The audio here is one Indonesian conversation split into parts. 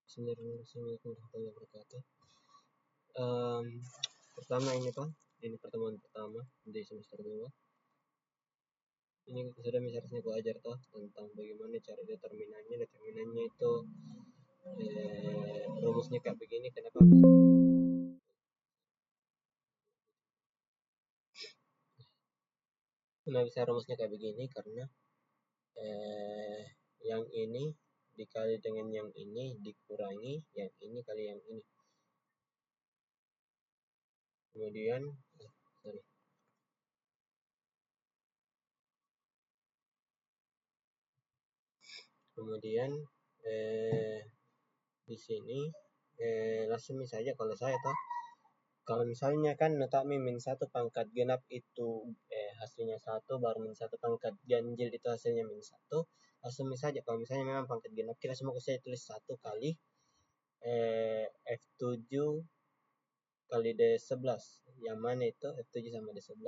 Assalamualaikum warahmatullahi wabarakatuh. Pertama ini Pak, ini pertemuan pertama di semester 2. Ini sudah misalnya aku ajar toh tentang bagaimana cara determinannya. Determinannya itu rumusnya kayak begini. Kenapa bisa rumusnya kayak begini? Karena yang ini dikali dengan yang ini dikurangi yang ini kali yang ini. Kemudian di sini langsung saja kalau saya toh, kalau misalnya kan Notami min 1 pangkat genap itu hasilnya 1, baru min 1 pangkat ganjil itu hasilnya min 1, langsung saja kalau misalnya memang pangkat genap, kita semua saya tulis 1 kali F7 kali D11. Yang mana itu F7 sama D11?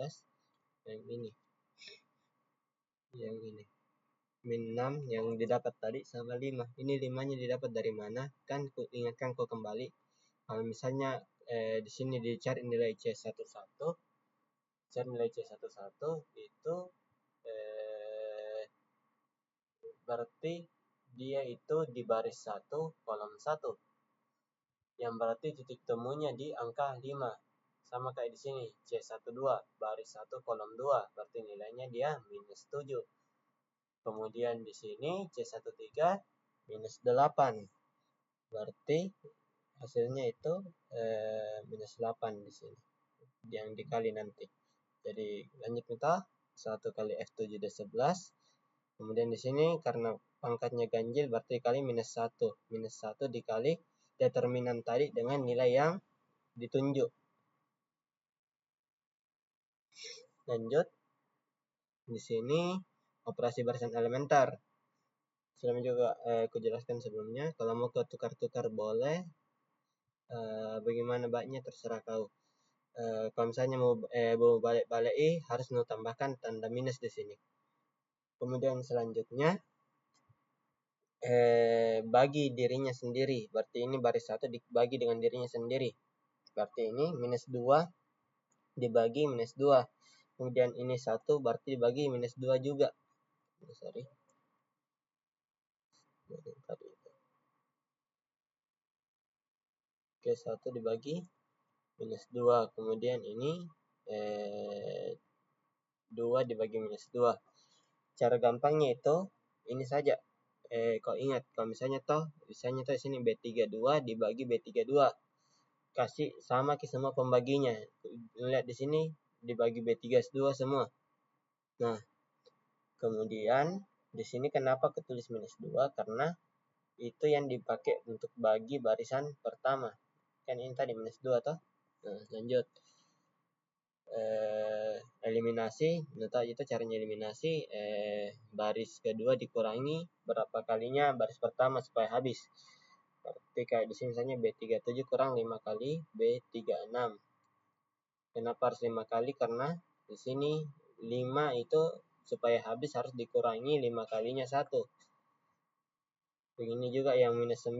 Yang ini. Min 6 yang didapat tadi sama 5. Ini 5-nya didapat dari mana? Kan ingatkan kembali. Kalau misalnya di sini dicari nilai C11, cari nilai C11 itu berarti dia itu di baris 1 kolom 1. Yang berarti titik temunya di angka 5. Sama kayak di sini, C12 baris 1 kolom 2, berarti nilainya dia minus 7. Kemudian di sini C13 minus 8. Berarti hasilnya itu minus 8 di sini. Yang dikali nanti. Jadi lanjut kita 1 kali F7 D11. Kemudian di sini karena pangkatnya ganjil berarti kali minus 1. Minus 1 dikali determinan tadi dengan nilai yang ditunjuk. Lanjut. Di sini operasi barisan elementer. Sudah juga aku jelaskan sebelumnya. Kalau mau ke tukar-tukar boleh. Bagaimana baiknya terserah kau. Kalau misalnya mau balik-balik harus mau tambahkan tanda minus di sini. Kemudian selanjutnya bagi dirinya sendiri. Berarti ini baris 1 dibagi dengan dirinya sendiri. Berarti ini minus 2 dibagi minus 2. Kemudian ini 1 berarti dibagi minus 2 juga. Oke, 1 dibagi minus 2. Kemudian ini 2 dibagi minus 2. Cara gampangnya itu ini saja. Kau ingat kalau misalnya toh di sini B32 dibagi B32. Kasih sama ke semua pembaginya. Lihat di sini dibagi B32 semua. Nah, kemudian di sini kenapa ketulis minus 2? Karena itu yang dipakai untuk bagi barisan pertama. Kan ini tadi minus 2 toh. Nah, lanjut. Eliminasi, itu caranya eliminasi. Baris kedua dikurangi berapa kalinya baris pertama supaya habis. Berarti kayak di sini misalnya B37 kurang 5 kali B36. Kenapa harus 5 kali? Karena di sini 5 itu supaya habis harus dikurangi 5 kalinya 1. Begini juga yang minus 9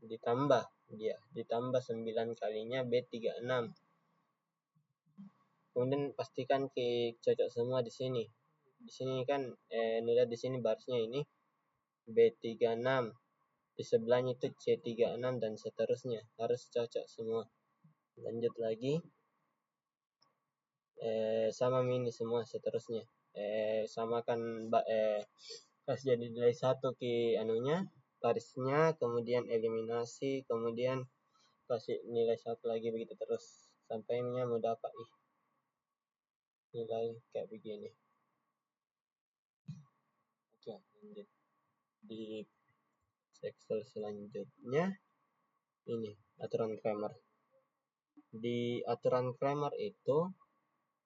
ditambah 9 kalinya B36. Kemudian pastikan cocok semua di sini. Di sini kan lihat di sini barisnya ini B36. Di sebelahnya itu C36 dan seterusnya. Harus cocok semua. Lanjut lagi. Sama ini semua seterusnya. Samakan kasih jadi nilai 1 ke anunya, barisnya, kemudian eliminasi, kemudian kasih nilai 1 lagi begitu terus sampai mau dapat nilai kayak begini. Oke, lanjut. Di Excel selanjutnya ini aturan Cramer. Di aturan Cramer itu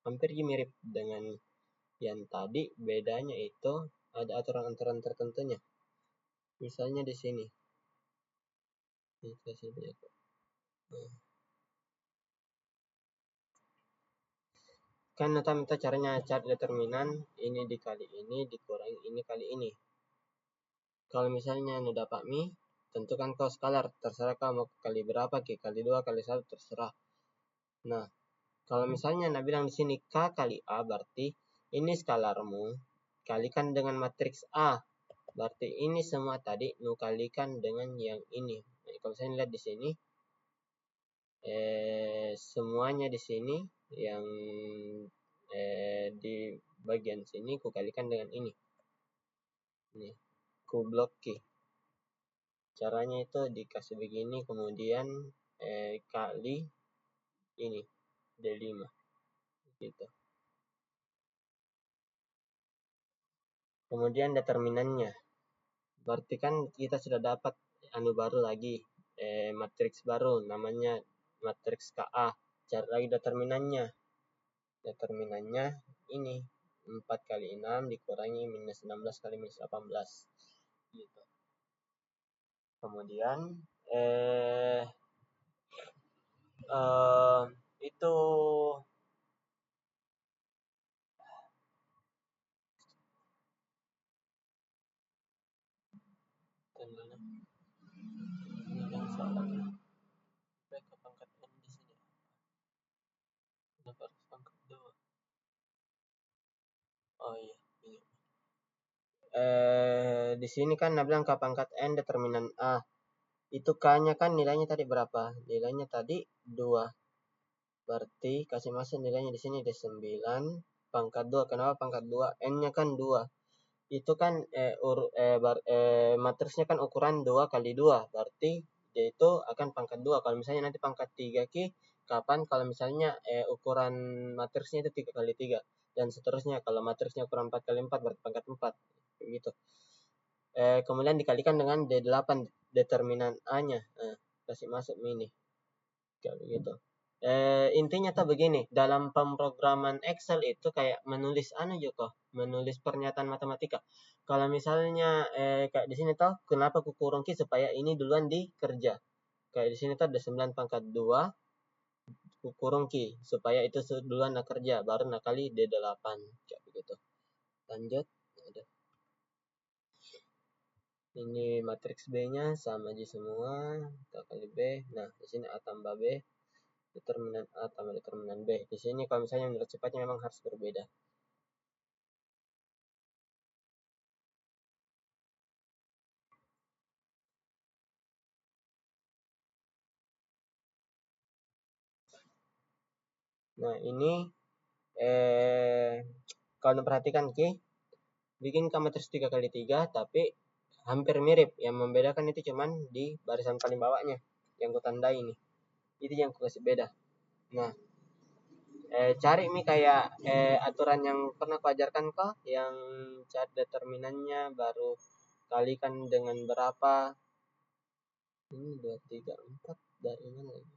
hampir mirip dengan yang tadi, bedanya itu ada aturan-aturan tertentunya. Misalnya di sini. Kan minta caranya cari determinan ini dikali ini dikurangi ini kali ini. Kalau misalnya dapat tentukan kau skalar, terserah kau mau kali berapa, kali 2, kali 1, terserah. Nah, kalau misalnya Anda bilang di sini K kali A, berarti ini skalarmu kalikan dengan matriks A. Berarti ini semua tadi nu kalikan dengan yang ini. Nah, kalau saya lihat di sini semuanya di sini yang di bagian sini ku kalikan dengan ini. Ini ku blok key. Caranya itu dikasih begini, kemudian kali ini D5 gitu. Kemudian determinannya, berarti kan kita sudah dapat anu baru lagi, matriks baru namanya matriks KA. Cari lagi determinannya. Determinannya ini 4 kali 6 dikurangi minus 16 kali minus 18 gitu. Kemudian itu yang salah. Ke pangkat N di sini. Kenapa harus pangkat 2? Oh iya, ini. Di sini kan Nah bilang ke pangkat N determinan A. Itu K-nya kan nilainya tadi berapa? Nilainya tadi 2. Berarti kasih masuk nilainya di sini D9 pangkat 2. Kenapa pangkat 2? N-nya kan 2. Itu kan matriksnya kan ukuran 2 kali 2. Berarti dia itu akan pangkat 2. Kalau misalnya nanti pangkat 3 Ki, kapan kalau misalnya ukuran matriksnya itu 3 kali 3 dan seterusnya. Kalau matriksnya ukuran 4 kali 4 berarti pangkat 4 gitu. Kemudian dikalikan dengan D8 determinan A-nya. Kasih masuk ini kayak begitu. Intinya tuh begini, dalam pemrograman Excel itu kayak menulis menulis pernyataan matematika. Kalau misalnya kayak di sini tuh kenapa ku kurung Ki supaya ini duluan dikerja. Kayak di sini tuh ada 9 pangkat 2 ku kurung Ki supaya itu duluan nak kerja baru nak kali D8 kayak begitu. Lanjut. Ini matriks B-nya sama aja semua, kita kali B. Nah, di sini A tambah B, determinan A tambah determinan B. Di sini kalau misalnya menurut cepatnya memang harus berbeda. Nah, ini kalau perhatikan Ki, bikin matriks 3 kali 3 tapi hampir mirip. Yang membedakan itu cuman di barisan paling bawahnya yang ku tandai ini. Itu yang ku kasih beda. Nah, cari nih kayak aturan yang pernah ku ajarkan kok, yang cari determinannya baru kalikan dengan berapa. Ini 2, 3, 4 dari mana lagi?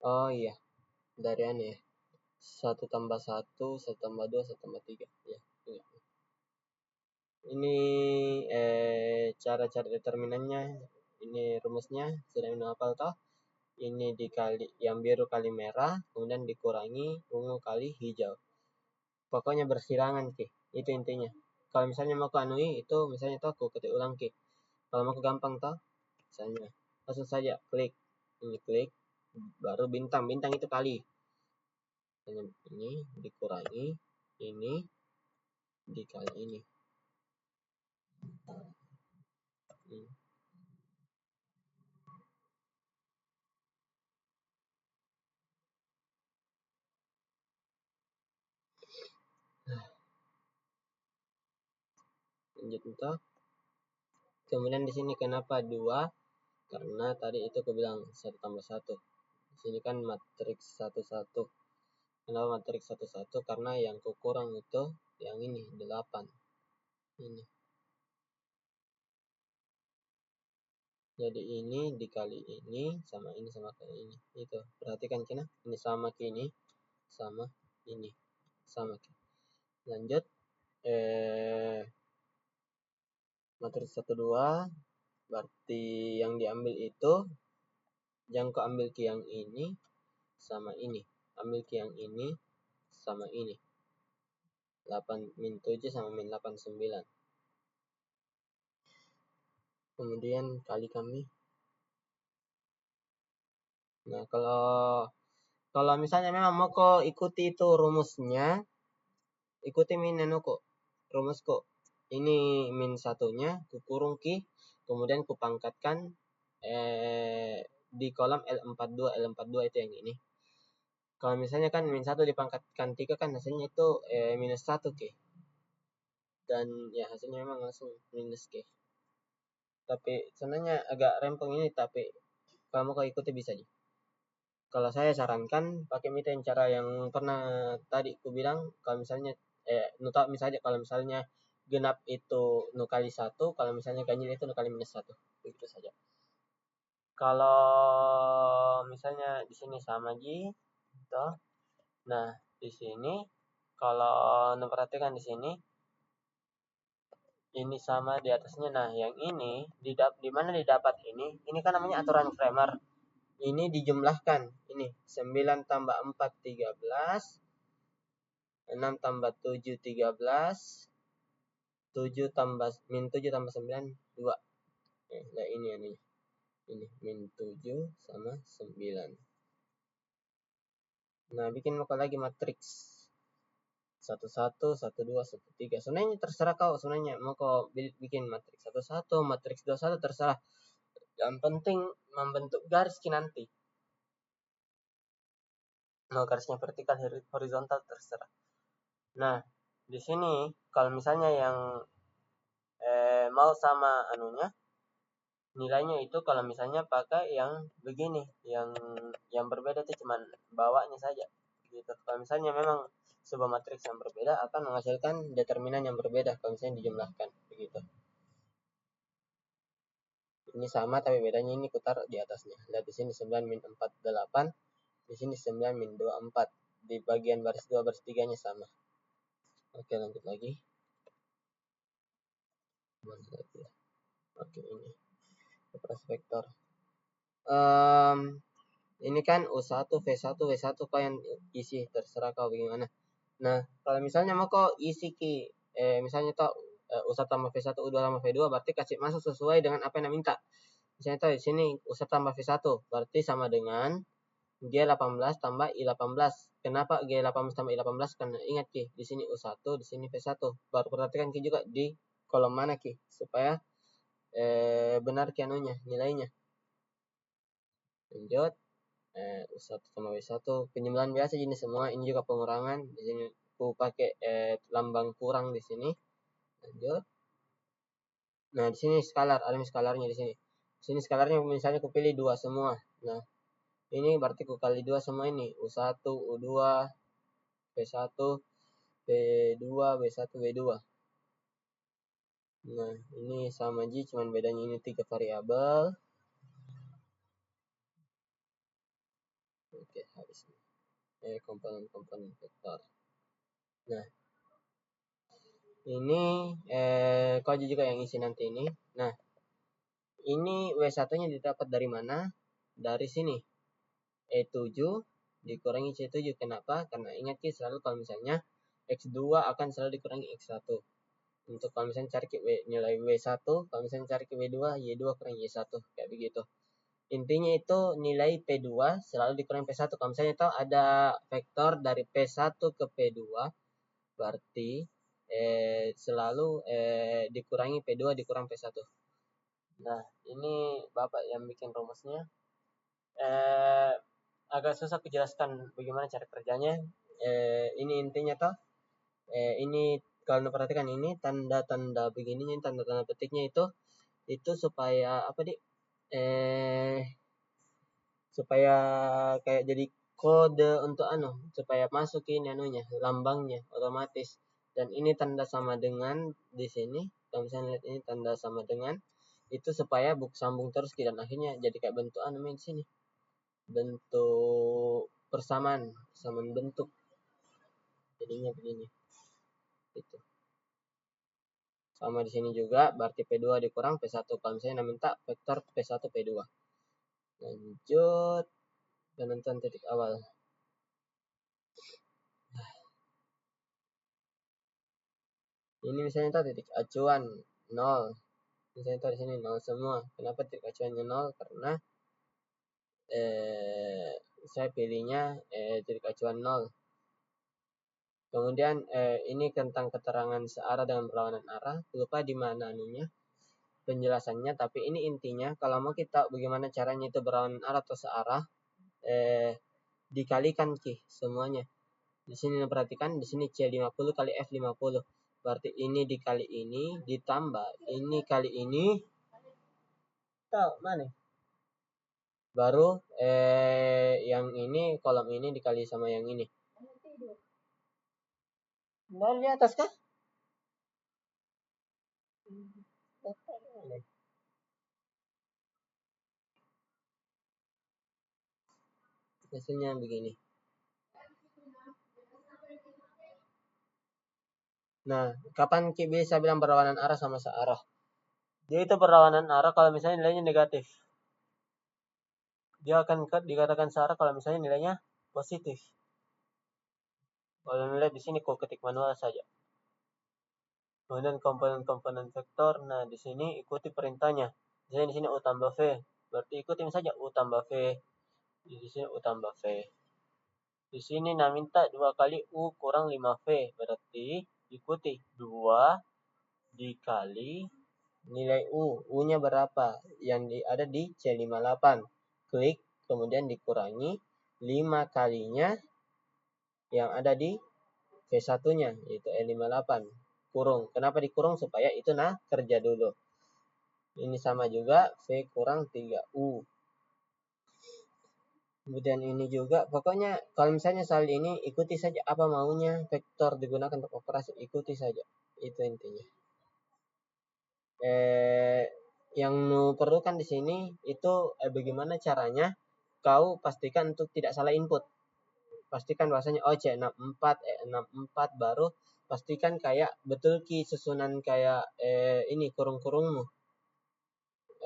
Oh iya, dari aneh ya. 1 tambah 1, 1 tambah 2, 1 tambah 3. Ya, iya. Ini cara cari determinannya. Ini rumusnya sudah hafal toh? Ini dikali yang biru kali merah, kemudian dikurangi ungu kali hijau. Pokoknya bersilangan Ki. Itu intinya. Kalau misalnya mau ke anui itu misalnya toh aku ketik ulang Ki. Kalau mau ke gampang toh, misalnya langsung saja klik. Ini klik baru bintang itu kali. Ini dikurangi ini dikali ini. Lanjut entah. Kemudian di sini kenapa 2? Karena tadi itu aku bilang 1 tambah 1. Di sini kan matriks 1 1. Kenapa matriks 1 1? Karena yang kurang itu yang ini 8. Ini. Jadi ini dikali ini sama kayak ini. Itu. Perhatikan kena, ini sama ke ini sama ini. Sama ke. Lanjut matriks 1 2 berarti yang diambil itu jangan kau ambil ke yang ini sama ini. Ambil ke yang ini sama ini. 8 min 7 sama min 8 9. kemudian kali kami. Nah, kalau misalnya memang mau kok ikuti itu rumusnya, ikuti min kok rumus kok. Ini min satunya kukurung ki, kemudian kupangkatkan di kolom L42 itu yang ini. Kalau misalnya kan min 1 dipangkatkan 3 kan hasilnya itu minus 1 ki. Dan ya hasilnya memang langsung minus ki. Tapi sebenarnya agak rempong ini, tapi kamu kalau ikuti bisa aja. Kalau saya sarankan pakai metode cara yang pernah tadi aku bilang, kalau misalnya misalnya kalau misalnya genap itu nu kali 1, kalau misalnya ganjil itu nu kali minus 1. Begitu saja. Kalau misalnya di sini sama ji, toh. Nah, di sini kalau perhatikan di sini ini sama di atasnya. Nah, yang ini di mana didapat ini kan namanya aturan Cramer. Ini dijumlahkan. Ini 9 tambah 4 13, 6 tambah 7 13, 7 tambah min 7 tambah 9 2. Nah, ini min 7 sama 9. Nah, bikin lagi matriks 1 1 1 2 1 3. Sebenarnya terserah kau, sebenarnya mau kau bikin matriks 1 1, matriks 2 1 terserah. Yang penting membentuk garis nanti. Mau garisnya vertikal horizontal terserah. Nah, di sini kalau misalnya yang mau sama anunya, nilainya itu kalau misalnya pakai yang begini, yang berbeda itu cuman bawahnya saja gitu. Kalau misalnya memang sebuah matriks yang berbeda akan menghasilkan determinan yang berbeda kalau misalnya dijumlahkan begitu. Ini sama tapi bedanya ini kutar di atasnya. Lihat di sini 9 min 4 8, di sini 9 min 2 4. Di bagian baris 2 baris 3-nya sama. Oke, lanjut lagi. Oke, ini operasi vektor. Ini kan U1, V1, W1 kau yang isi, terserah kau bagaimana. Nah, kalau misalnya mau kau isi ki misalnya tau U1 tambah V1, U2 tambah V2 berarti kasih masuk sesuai dengan apa yang minta. Misalnya tau di sini U1 tambah V1 berarti sama dengan G18 tambah I18. Kenapa G18 tambah I18? Karena ingat ki, di sini U1, di sini V1. Baru perhatikan ki juga di kolom mana ki supaya benar ki anunya, nilainya. Lanjut. U1 sama W1 penjumlahan biasa ini semua, ini juga pengurangan. Di sini aku pakai lambang kurang di sini. Lanjut. Nah, di sini skalar, ada skalarnya di sini. Di sini skalarnya misalnya aku pilih 2 semua. Nah, ini berarti aku kali 2 semua ini. U1, U2, V1, V2, W1, W2. Nah, ini sama aja, cuman bedanya ini 3 variabel. Oke, habis. Komponen-komponen vektor. Nah, ini kau juga yang isi nanti ini. Nah, ini W1-nya didapat dari mana? Dari sini. E7 dikurangi C7. Kenapa? Karena ingat ki selalu kalau misalnya X2 akan selalu dikurangi X1. Untuk kalau misalnya cari nilai W1, kalau misalnya cari ke W2, Y2 kurang Y1. Kayak begitu. Intinya itu nilai P2 selalu dikurangi P1. Kalau misalnya tahu ada vektor dari P1 ke P2, berarti selalu dikurangi P2 dikurang P1. Nah, ini Bapak yang bikin rumusnya. Agak susah kujelaskan bagaimana cara kerjanya. Ini intinya toh. Ini kalau perhatikan ini tanda-tanda begininya, tanda-tanda petiknya itu supaya apa di supaya kayak jadi kode untuk supaya masukin anunya, lambangnya otomatis. Dan ini tanda sama dengan di sini. Kalau misalnya lihat ini tanda sama dengan itu supaya sambung terus dan akhirnya jadi kayak bentuk di sini. Bentuk persamaan bentuk. Jadinya begini. Itu. Sama di sini juga berarti P2 dikurang P1 kalau misalnya minta vektor P1 P2. Lanjut penentuan titik awal. Ini misalnya titik acuan 0. Misalnya itu di sini 0 semua. Kenapa titik acuannya 0? Karena saya pilihnya titik acuan 0. Kemudian ini tentang keterangan searah dengan berlawanan arah. Lupa di mana anunya penjelasannya, tapi ini intinya kalau mau kita bagaimana caranya itu berlawanan arah atau searah, dikalikan semuanya. Di sini perhatikan, di sini C50 kali F50. Berarti ini dikali ini ditambah ini kali ini. Tahu mana? Baru yang ini kolom ini dikali sama yang ini. Di atas kah? Hasilnya begini. Nah, kapan bisa bilang berlawanan arah sama searah? Dia itu berlawanan arah kalau misalnya nilainya negatif. Dia akan dikatakan searah kalau misalnya nilainya positif. Kalau nilai di sini kok ketik manual saja. Kemudian komponen-komponen vektor. Nah, di sini ikuti perintahnya. Misalnya di sini U tambah V. Berarti ikutin saja U tambah V. Di sini U tambah V. Di sini nah minta 2 kali U kurang 5V. Berarti ikuti 2 dikali nilai U. U-nya berapa? Yang ada di C58. Klik, kemudian dikurangi 5 kalinya yang ada di V1-nya, yaitu E58. Kurung. Kenapa dikurung? Supaya itu kerja dulu. Ini sama juga V kurang 3U. Kemudian ini juga, pokoknya kalau misalnya soal ini ikuti saja apa maunya vektor digunakan untuk operasi, ikuti saja. Itu intinya. Yang perlukan di sini itu bagaimana caranya kau pastikan untuk tidak salah input. Pastikan bahasanya C64, E64, baru pastikan kayak betul susunan kayak ini kurung-kurungmu.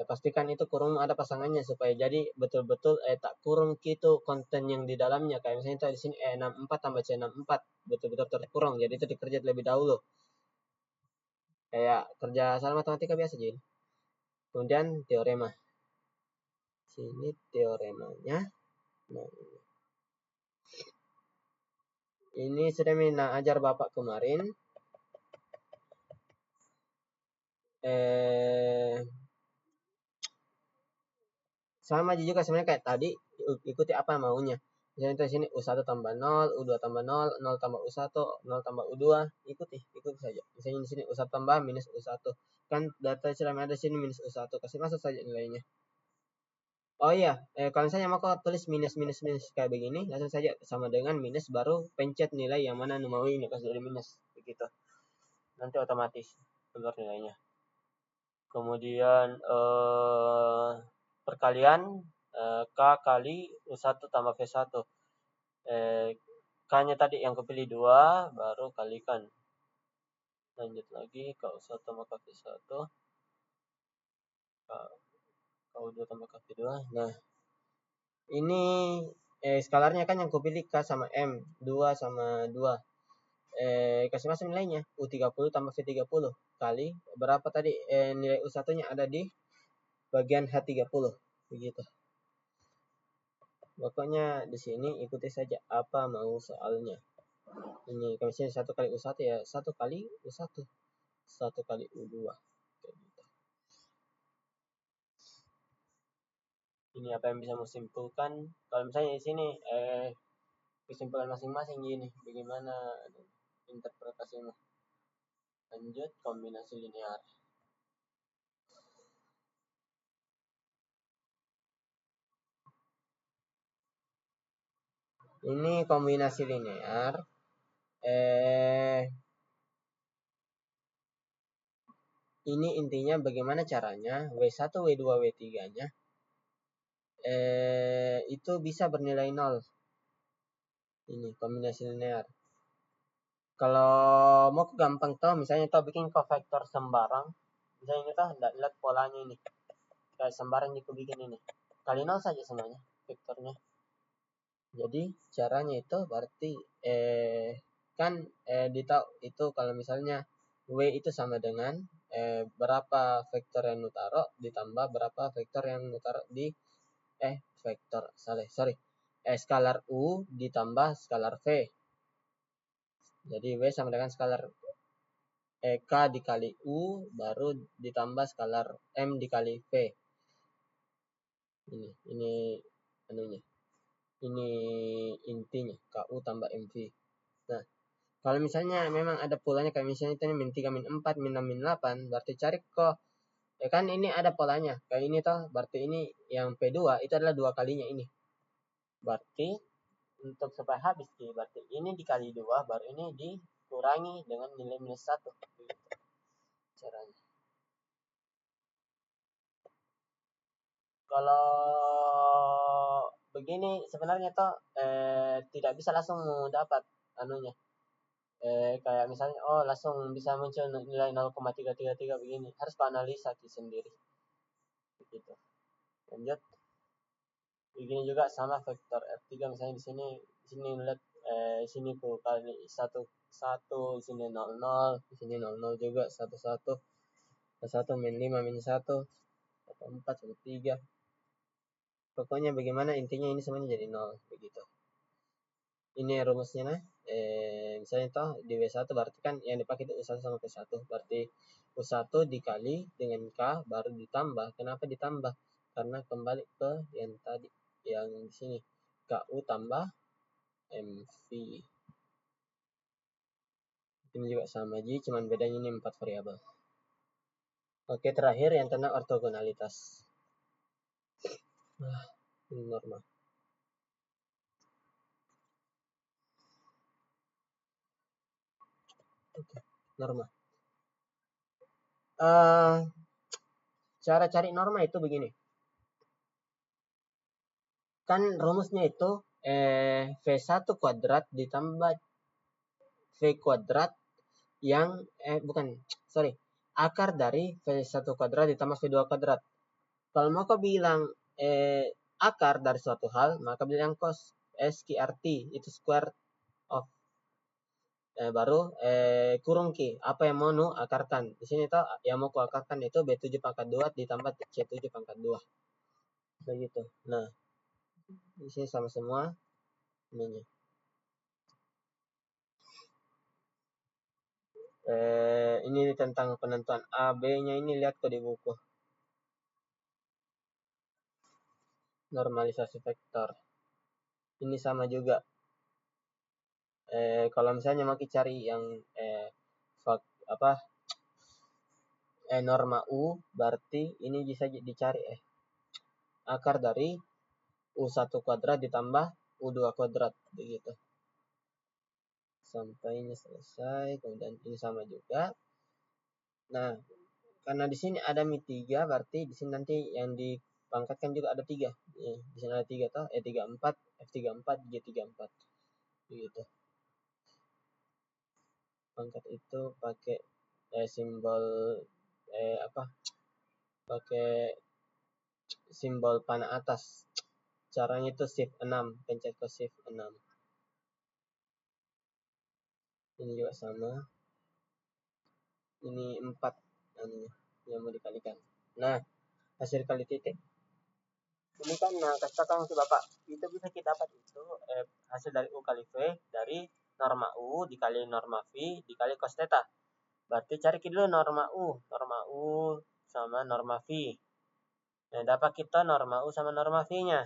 Pastikan itu kurung ada pasangannya supaya jadi betul-betul tak kurung gitu konten yang di dalamnya. Kayak misalnya itu di sini E64 tambah C64 betul-betul terkurung. Jadi itu dikerja terlebih dahulu. Kayak kerja salah matematika biasa jadi. Kemudian teorema. Sini teoremanya. Nah, ini sudah Mina ajar Bapak kemarin. Sama juga sebenarnya kayak tadi, ikuti apa maunya. Misalnya di sini U1 tambah 0, U2 tambah 0, 0 tambah U1, 0 tambah U2, ikuti saja. Misalnya di sini U1 tambah minus U1. Kan data selama ada sini minus U1, kasih masuk saja nilainya. Oh iya, kalau misalnya mau tulis minus kayak begini, langsung saja sama dengan minus, baru pencet nilai yang mana mau ini kasih dari minus, begitu. Nanti otomatis keluar nilainya. Kemudian perkalian K kali U1 tambah V1. K-nya tadi yang kepilih 2, baru kalikan. Lanjut lagi, K U1 tambah K V1. K U2 tambah K V2. Nah, ini skalarnya kan yang kupilih K sama M. 2 sama 2. Kasih masuk nilainya. U30 tambah V30. Kali, berapa tadi nilai U1-nya ada di bagian H30. Begitu. Pokoknya di sini ikuti saja apa mau soalnya. Ini kalau misalnya 1 kali U1 ya 1 kali U1. 1 kali U2. Gitu. Ini apa yang bisa simpulkan. Kalau misalnya di sini kesimpulan masing-masing gini. Bagaimana interpretasinya. Lanjut kombinasi linear. Ini kombinasi linear. Ini intinya bagaimana caranya W1, W2, W3-nya itu bisa bernilai 0. Ini kombinasi linear. Kalau mau gampang tahu, misalnya tahu bikin kovektor sembarang. Misalnya ini tidak lihat polanya ini. Kayak sembarang itu bikin ini. Kali 0 saja semuanya vektornya. Jadi caranya itu berarti kan ditahu itu kalau misalnya W itu sama dengan berapa vektor yang nutaro ditambah berapa vektor yang nutaro di skalar U ditambah skalar V. Jadi W sama dengan skalar K dikali U baru ditambah skalar M dikali V. Ini anunya. Ini intinya KU tambah MV. Nah, kalau misalnya memang ada polanya kayak misalnya itu min 3 min 4 min 6 min 8, berarti cari kok ya kan ini ada polanya. Kayak ini toh, berarti ini yang P2 itu adalah 2 kalinya ini. Berarti untuk supaya habis berarti ini dikali 2 baru ini dikurangi dengan nilai minus 1. Begitu caranya. Kalau begini sebenarnya toh tidak bisa langsung dapat anunya. Kayak misalnya langsung bisa muncul nilai 0,333 begini. Harus analisa sendiri. Begitu. Lanjut. Begini juga sama vektor F3 misalnya di sini lihat sini ku kali 1 1, di sini 0 0, di sini 0 0 juga 1 1. 1 min 5 min 1, 1 4 1 3. Pokoknya bagaimana intinya ini semuanya jadi 0 begitu. Ini rumusnya nah. Misalnya toh di W1 berarti kan yang dipakai itu U1 sama P1. Berarti U1 dikali dengan K baru ditambah. Kenapa ditambah? Karena kembali ke yang tadi yang di sini. KU tambah MV. Ini juga sama Ji, cuman bedanya ini 4 variabel. Oke, terakhir yang tentang ortogonalitas. Ini normal. Norma. Cara cari norma itu begini. Kan rumusnya itu V1 kuadrat ditambah V kuadrat yang akar dari V1 kuadrat ditambah V2 kuadrat. Kalau mau kau bilang akar dari suatu hal, maka bilang cos SQRT itu square of baru kurung Q. Apa yang mau nu akarkan? Di sini tuh yang mau ku akarkan itu B7 pangkat 2 ditambah C7 pangkat 2. Begitu. Nah, di sini sama semua ininya. Ini tentang penentuan A, B-nya ini lihat kok di buku. Normalisasi vektor. Ini sama juga. Kalau misalnya mau cari yang norma U, berarti ini bisa dicari akar dari U1 kuadrat ditambah U2 kuadrat begitu. Sampai ini selesai, kemudian ini sama juga. Nah, karena di sini ada Mi 3, berarti di sini nanti yang dipangkatkan juga ada 3. Di sini ada 3 toh, E34, F34, G34. Begitu. Pangkat itu pakai simbol pakai simbol panah atas. Caranya itu shift 6, pencet ke shift 6. Ini juga sama. Ini 4 yang mau dikalikan. Nah, hasil kali titik. Ini kan kasihkan ke Bapak. Itu bisa kita dapat itu hasil dari U kali V dari norma U dikali norma V dikali cos theta. Berarti cari dulu norma U. Norma U sama norma V. Nah, dapat kita norma U sama norma V-nya.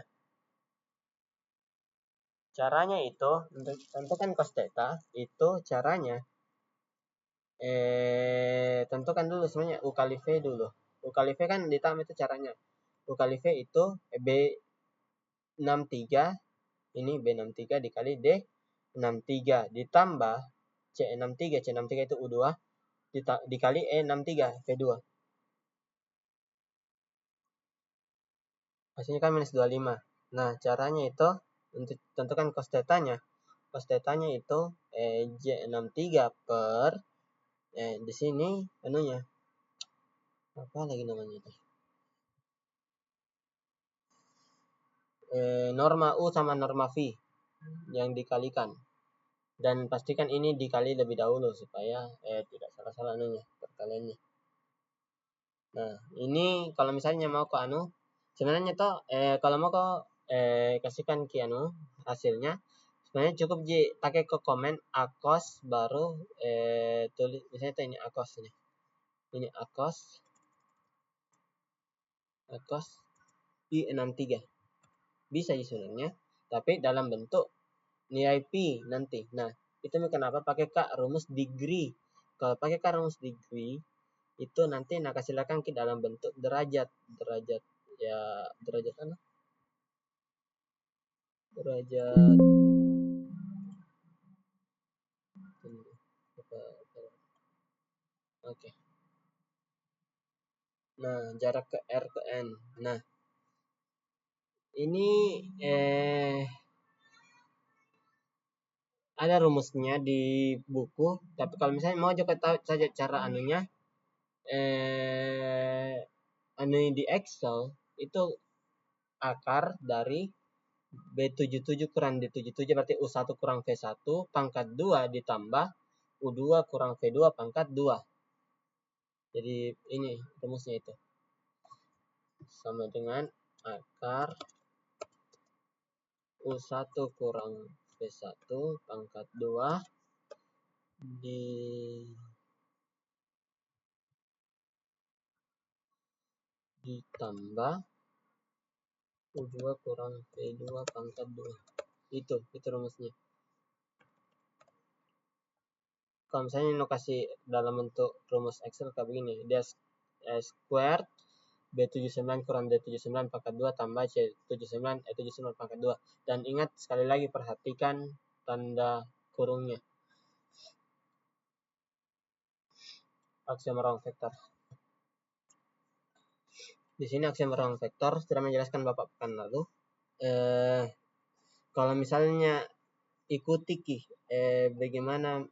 Caranya itu, untuk tentukan cos theta, itu caranya tentukan dulu sebenarnya U kali V dulu. U kali V kan ditambah itu caranya. U kali V itu B63, ini B63 dikali D63 ditambah C63. C63 itu U2 dikali E63 V2. Hasilnya kan minus 25. Nah, caranya itu untuk tentukan cos theta-nya. Cos theta-nya itu J63 per di sini anunya. Apa lagi namanya itu? Norma U sama norma V yang dikalikan. Dan pastikan ini dikali lebih dahulu supaya tidak salah-salah anunya perkaliannya. Nah, ini kalau misalnya mau ke anu, sebenarnya toh kalau mau kok kasihkan ke anu hasilnya, sebenarnya cukup pakai ke komen akos baru tulis misalnya tuh ini akos ini. Ini akos I63. Bisa sih sebenarnya, tapi dalam bentuk nilai pi nanti. Nah, itu kenapa pakai kak rumus degree. Kalau pakai kak rumus degree itu nanti nak silakan ke dalam bentuk derajat ya derajat mana derajat oke. Nah, jarak ke R ke N. Nah, ini ada rumusnya di buku, tapi kalau misalnya mau juga tahu saja cara anunya anu di Excel itu akar dari B77 kurang D77 berarti U1 kurang V1 pangkat 2 ditambah U2 kurang V2 pangkat 2. Jadi ini rumusnya itu. Sama dengan akar U1 kurang V1 pangkat 2 ditambah U2 kurang V2 pangkat 2. Itu rumusnya. Kalau misalnya ini kasih dalam bentuk rumus Excel kayak begini, dia squared B79 kurang D79 pangkat 2 tambah C79 79 pangkat 2. Dan ingat sekali lagi perhatikan tanda kurungnya. Aksioma ruang vektor. Di sini aksioma ruang vektor sudah menjelaskan Bapak pekan lalu. Kalau misalnya ikuti bagaimana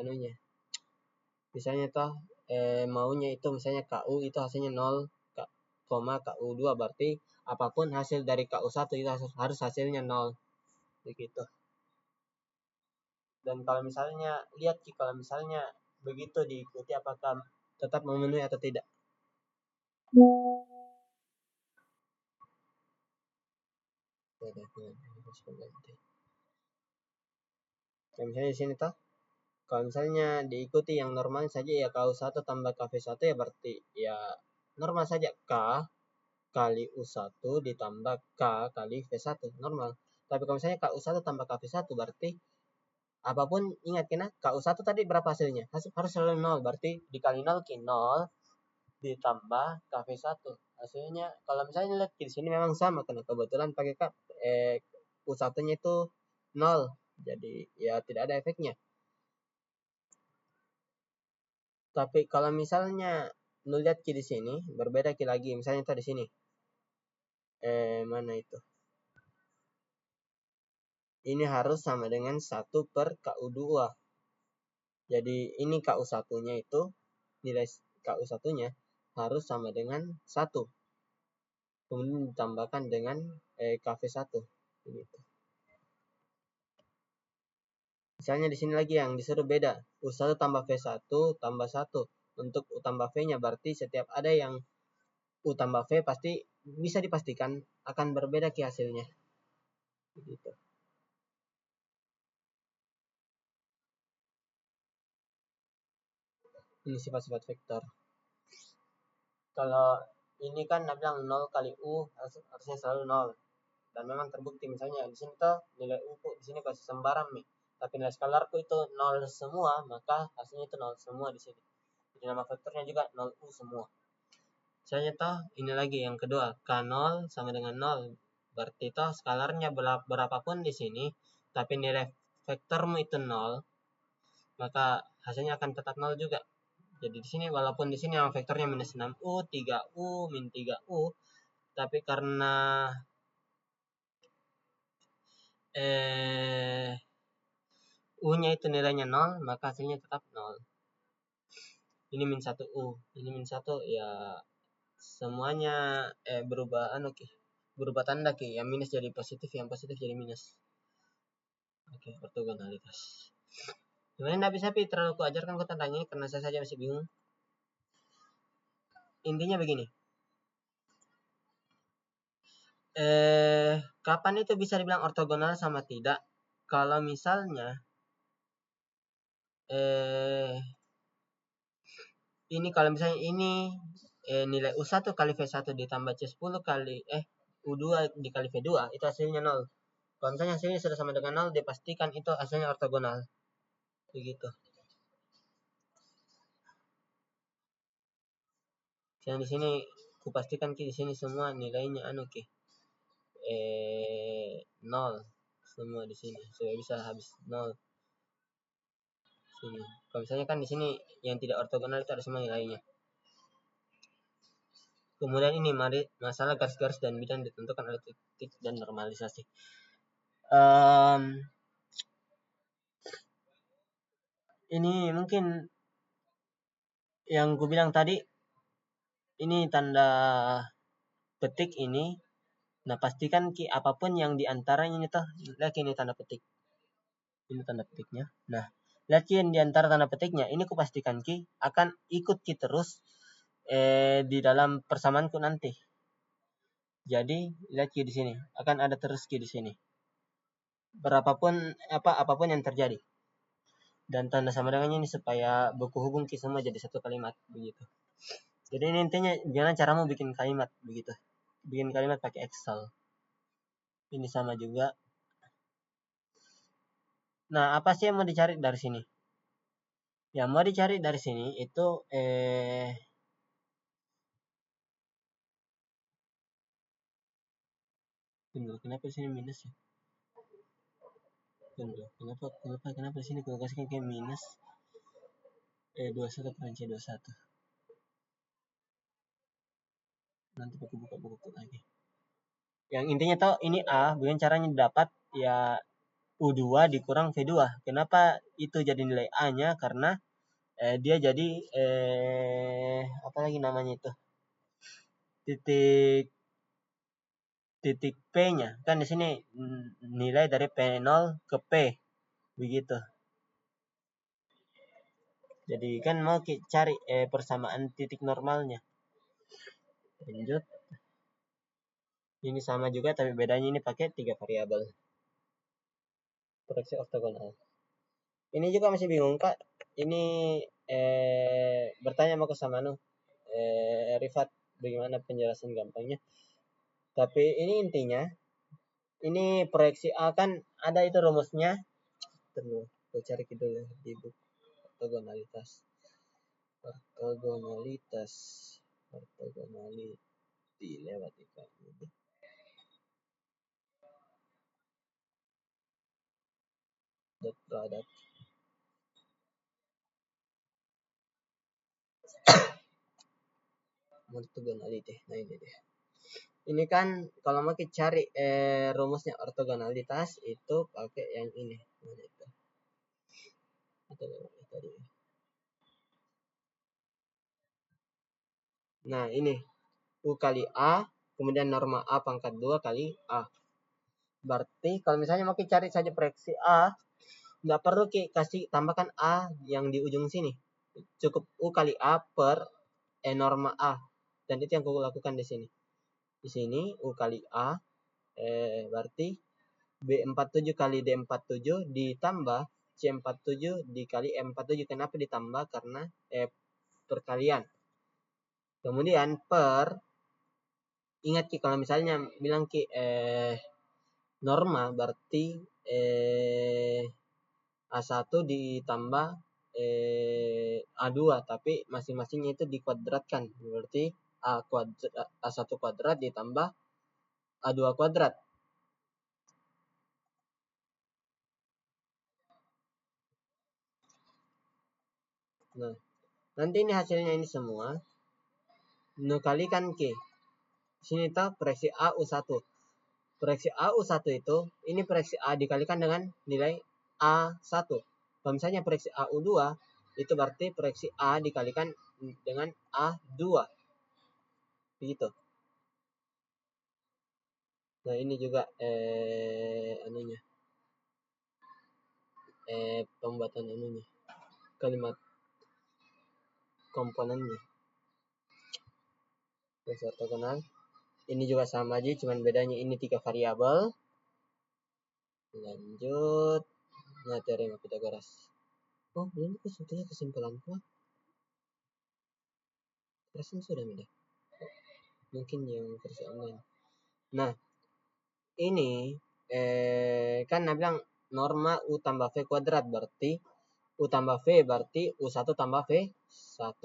anunya. Misalnya toh maunya itu misalnya KU itu hasilnya 0, KU2 berarti apapun hasil dari KU1 itu harus hasilnya 0. Begitu. Dan kalau misalnya lihat kalau misalnya begitu diikuti apakah tetap memenuhi atau tidak. Misalnya di sini toh, kalau misalnya diikuti yang normal saja ya KU1 tambah KV1 ya berarti ya normal saja K kali U1 ditambah K kali V1 normal. Tapi kalau misalnya KU1 tambah KV1 berarti apapun ingat kena KU1 tadi berapa hasilnya? Harus selalu 0 berarti dikali 0 ke 0 ditambah KV1. Hasilnya kalau misalnya lihat di sini memang sama karena kebetulan pakai U1-nya itu 0. Jadi ya tidak ada efeknya. Tapi kalau misalnya lihat di sini berbeda lagi misalnya tadi sini. Mana itu? Ini harus sama dengan 1 per KU2. Jadi ini KU1-nya itu nilai KU1-nya harus sama dengan 1. Kemudian ditambahkan dengan KV1 begitu. Misalnya di sini lagi yang disuruh beda. U1 tambah V1 tambah 1. Untuk U tambah V-nya berarti setiap ada yang U tambah V pasti bisa dipastikan akan berbeda ke hasilnya. Begitu. Ini sifat-sifat vektor. Kalau ini kan bilang 0 kali U harusnya selalu 0. Dan memang terbukti misalnya di sini tuh nilai U di sini kasih sembarang nih. Tapi nilai skalarku itu 0 semua, maka hasilnya itu 0 semua di sini. Jadi nama vektornya juga 0U semua. Misalnya toh ini lagi yang kedua, K0 sama dengan 0. Berarti toh skalarnya berapapun di sini, tapi nilai vektormu itu 0, maka hasilnya akan tetap 0 juga. Jadi di sini walaupun di sini yang vektornya minus 6U, 3U, min 3U, tapi karena U-nya itu nilainya 0, maka hasilnya tetap 0. Ini min 1U, ini min 1 ya semuanya berubah berubah tanda yang minus jadi positif, yang positif jadi minus. Oke, ortogonalitas. Sebenarnya tidak bisa terlalu ku ajarkan ke tandanya karena saya saja masih bingung. intinya begini. Kapan itu bisa dibilang ortogonal sama tidak? Kalau misalnya ini kalau misalnya ini nilai U1 kali V1 ditambah C10 kali U2 dikali V2 itu hasilnya 0. Kalau misalnya hasilnya sudah sama dengan 0, dipastikan itu hasilnya ortogonal. Begitu. Yang di sini kupastikan di sini semua nilainya 0 semua di sini sudah bisa habis 0 sini. Kalau misalnya kan di sini yang tidak ortogonal itu ada semua nilainya. Kemudian ini masalah garis-garis dan bidang ditentukan oleh titik dan normalisasi. Ini mungkin yang ku bilang tadi, ini tanda petik ini. Nah, pastikan apapun yang diantaranya ini toh, lihat ini tanda petik. Ini tanda petiknya. Nah, lihat yang diantara tanda petiknya, ini ku pastikan akan ikut terus di dalam persamaanku nanti. Jadi, lihat di sini, akan ada terus di sini. Apapun yang terjadi. Dan tanda sama dengannya ini supaya buku hubung semua jadi satu kalimat begitu. Jadi ini intinya gimana caramu bikin kalimat begitu. Bikin kalimat pakai Excel. Ini sama juga. Nah, apa sih yang mau dicari dari sini? Yang mau dicari dari sini itu kenapa di sini minus ya? Kenapa di sini kalau kasihkan kayak minus 21 kurang C21. Nanti buka buku lagi. Yang intinya tahu ini A, bukan caranya dapat ya U2 dikurang V2. Kenapa itu jadi nilai A-nya? Karena dia jadi apa lagi namanya itu? Titik P-nya. Kan di sini nilai dari P0 ke P. Begitu. Jadi kan mau cari persamaan titik normalnya. Lanjut. Ini sama juga tapi bedanya ini pakai 3 variabel. Proyeksi ortogonal. Ini juga masih bingung Kak. Ini bertanya mau ke Samanu. Rifat bagaimana penjelasan gampangnya. Tapi ini intinya ini proyeksi A kan ada itu rumusnya. Tunggu, gue cari dulu di buku ortogonalitas. Ortogonality lewat ikan ini. Product. Ortogonality. Nah ini deh. Ini kan kalau mau cari rumusnya ortogonalitas itu pakai yang ini. Mana itu? Tadi. Nah ini U kali A kemudian norma A pangkat 2 kali A. Berarti kalau misalnya mau cari saja proyeksi A, nggak perlu kasih tambahkan A yang di ujung sini. Cukup U kali A per norma A. Dan itu yang aku lakukan di sini. Di sini U kali A berarti B47 kali D47 ditambah C47 dikali M47. Kenapa ditambah? Karena perkalian. Kemudian per ingat kalau misalnya bilang norma berarti A1 ditambah A2 tapi masing-masingnya itu dikuadratkan. Berarti A1 kuadrat ditambah A2 kuadrat. Nah, nanti ini hasilnya ini semua. Kalikan sini tuh proyeksi A U1. Proyeksi A U1 itu, ini proyeksi A dikalikan dengan nilai A1. Kalau misalnya proyeksi A U2, itu berarti proyeksi A dikalikan dengan A2. Begitu. Nah, ini juga anunya. Pembuatan kalimat komponennya. Fungsi ortogonal. Ini juga sama aja, cuman bedanya ini 3 variabel. Lanjut. Nah, teorema Pythagoras. Oh, ini sebetulnya kesimpulanku. Perasaan sudah beda. Mungkin yang versi online. Nah, ini kan Nah bilang norma U tambah V kuadrat, berarti U tambah V berarti U1 tambah V1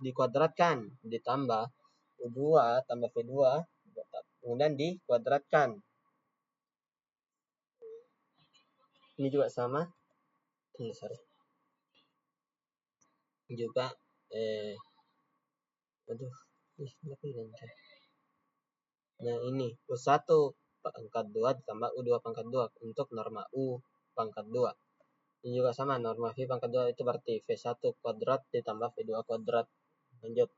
dikuadratkan, ditambah U2 tambah V2 kemudian dikuadratkan. Ini juga sama. Sorry. Juga nah ini U1 pangkat 2 ditambah U2 pangkat 2 untuk norma U pangkat 2. Ini juga sama, norma V pangkat 2 itu berarti V1 kuadrat ditambah V2 kuadrat. Lanjut.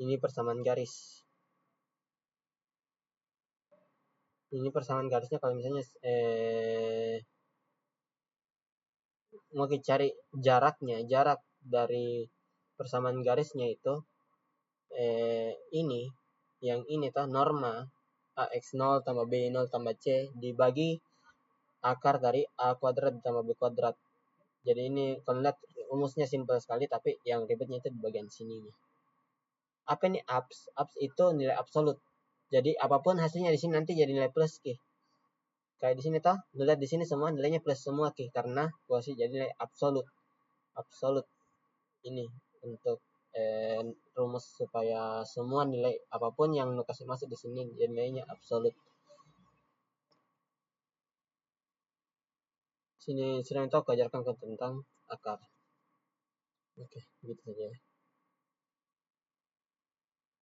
Ini persamaan garis. Ini persamaan garisnya kalau misalnya mau cari jarak dari persamaan garisnya itu ini yang ini tuh norma AX0 tambah B0 tambah C dibagi akar dari A kuadrat ditambah B kuadrat. Jadi ini kalau lihat rumusnya simpel sekali, tapi yang ribetnya itu di bagian sininya. Apa ini abs? Abs itu nilai absolut. Jadi apapun hasilnya di sini nanti jadi nilai plus ki. Kayak di sini toh, lihat di sini semua nilainya plus semua ki karena kuasi jadi nilai absolut. Absolut. Ini untuk rumus supaya semua nilai apapun yang lu kasih masuk di sini nilainya absolut. Sini sudah tahu ajarkan tentang akar. Oke, gitu saja.